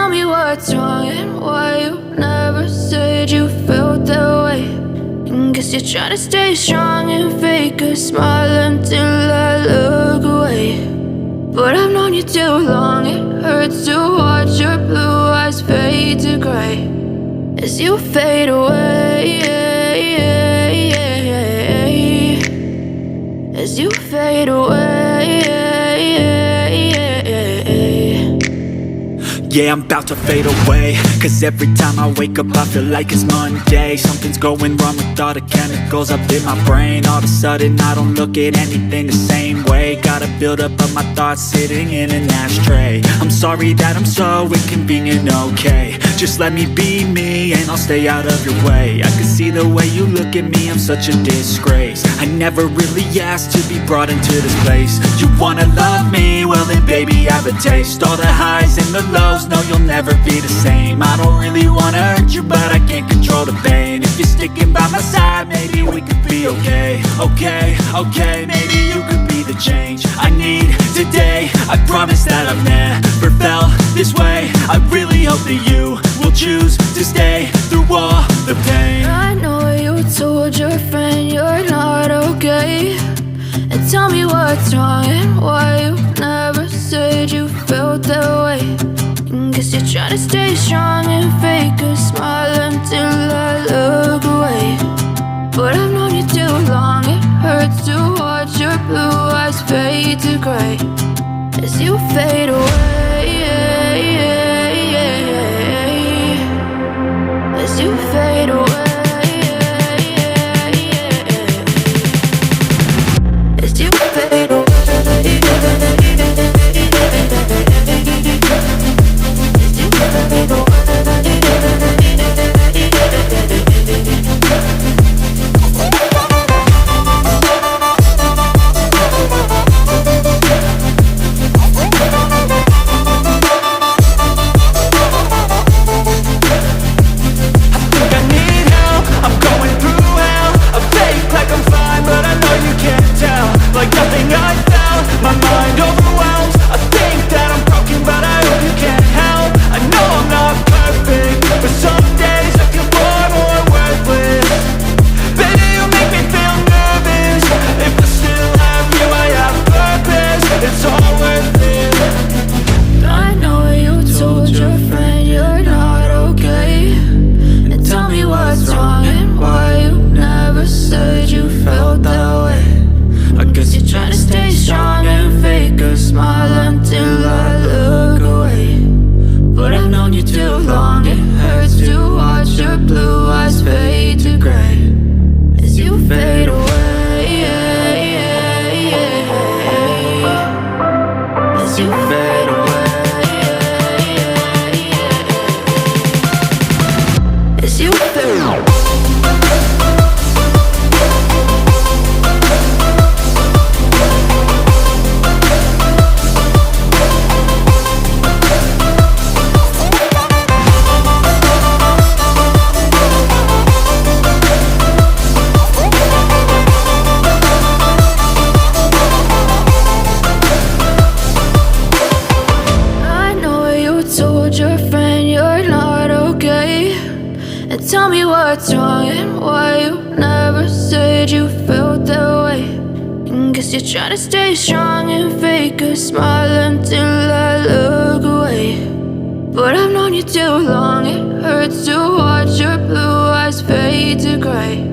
tell me what's wrong and why you never said you felt that way. And guess you're trying to stay strong and fake a smile until I look away. But I've known you too long, it hurts to watch your blue eyes fade to gray as you fade away, as you fade away. Yeah, I'm about to fade away, cause every time I wake up I feel like it's Monday. Something's going wrong with all the chemicals up in my brain. All of a sudden I don't look at anything the same way. Got a buildup of my thoughts sitting in an ashtray. I'm sorry that I'm so inconvenient, okay. Just let me be me and I'll stay out of your way. I can see the way you look at me, I'm such a disgrace. I never really asked to be brought into this place. You wanna love me? Well then baby have a taste. All the highs and the lows, no you'll never be the same. I don't really wanna hurt you but I can't control the pain. If you're sticking by my side maybe we could be okay. Okay, maybe you could be the change I need today. I promise that I've never felt this way. I really hope that you will choose to stay through all the pain. I know you told your friend you're not okay, and tell me what's wrong and why you never said you felt that way. And guess you're trying to stay strong and fake a smile until I look away. But I've known you too long, it hurts to watch your blue eyes fade to gray as you fade away, as you fade away, as you fade away. Tell me what's wrong and why you never said you felt that way. And guess you're trying to stay strong and fake a smile until I look away. But I've known you too long, it hurts to watch your blue eyes fade to gray.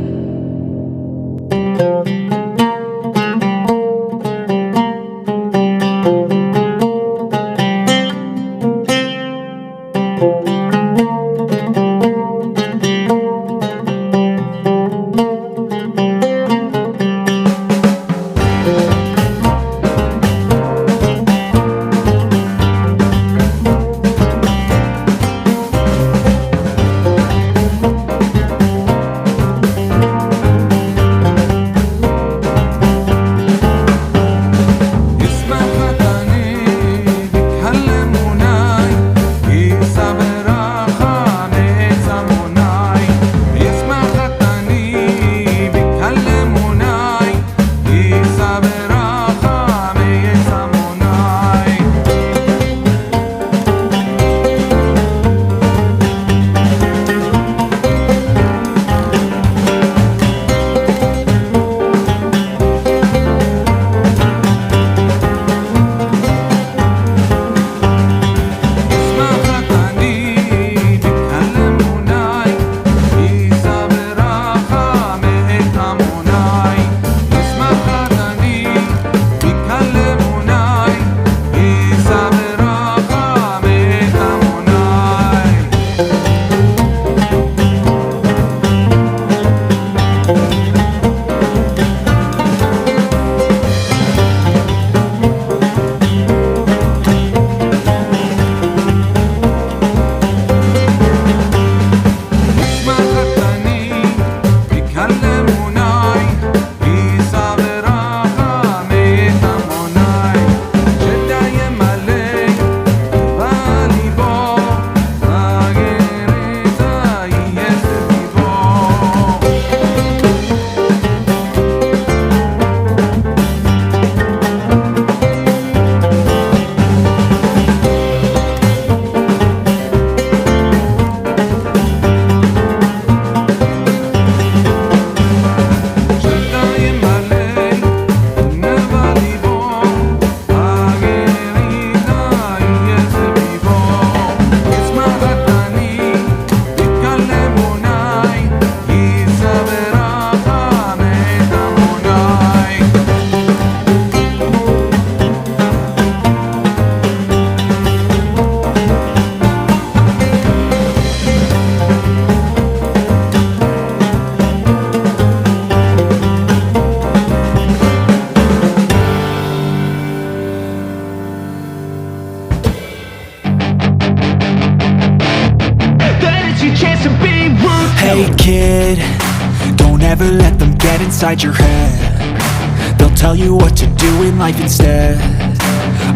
never let them get inside your head. They'll tell you what to do in life instead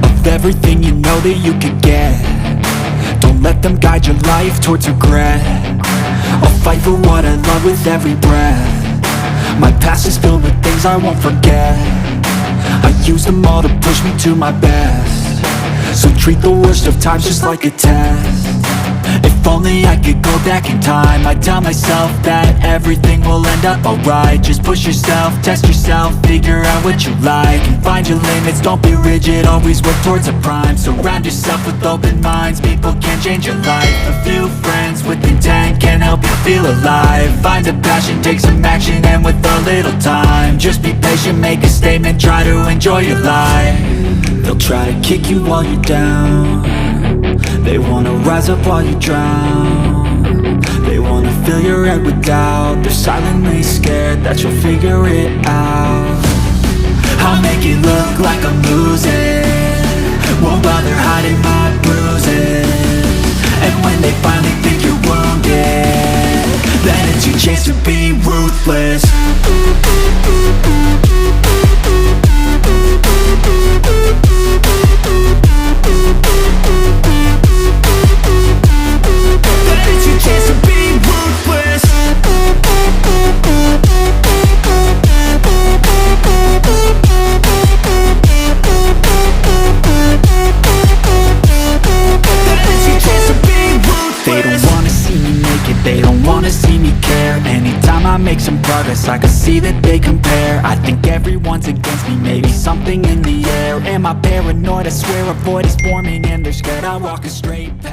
of everything you know that you could get. Don't let them guide your life towards regret. I'll fight for what I love with every breath. My past is filled with things I won't forget. I use them all to push me to my best. So treat the worst of times just like a test. If only I could go back in time, I'd tell myself that everything will end up alright. Just push yourself, test yourself, figure out what you like, and find your limits, don't be rigid, always work towards a prime. Surround yourself with open minds, people can change your life. A few friends with intent can help you feel alive. Find a passion, take some action, and with a little time, just be patient, make a statement, try to enjoy your life. They'll try to kick you while you're down. They wanna rise up while you drown. They wanna fill your head with doubt. They're silently scared that you'll figure it out. I'll make it look like I'm losing, won't bother hiding my bruises. And when they finally think you're wounded, then it's your chance to be ruthless. They don't wanna see me care. Anytime I make some progress, I can see that they compare. I think everyone's against me, maybe something in the air. Am I paranoid? I swear a void is forming and they're scared I walk a straight path.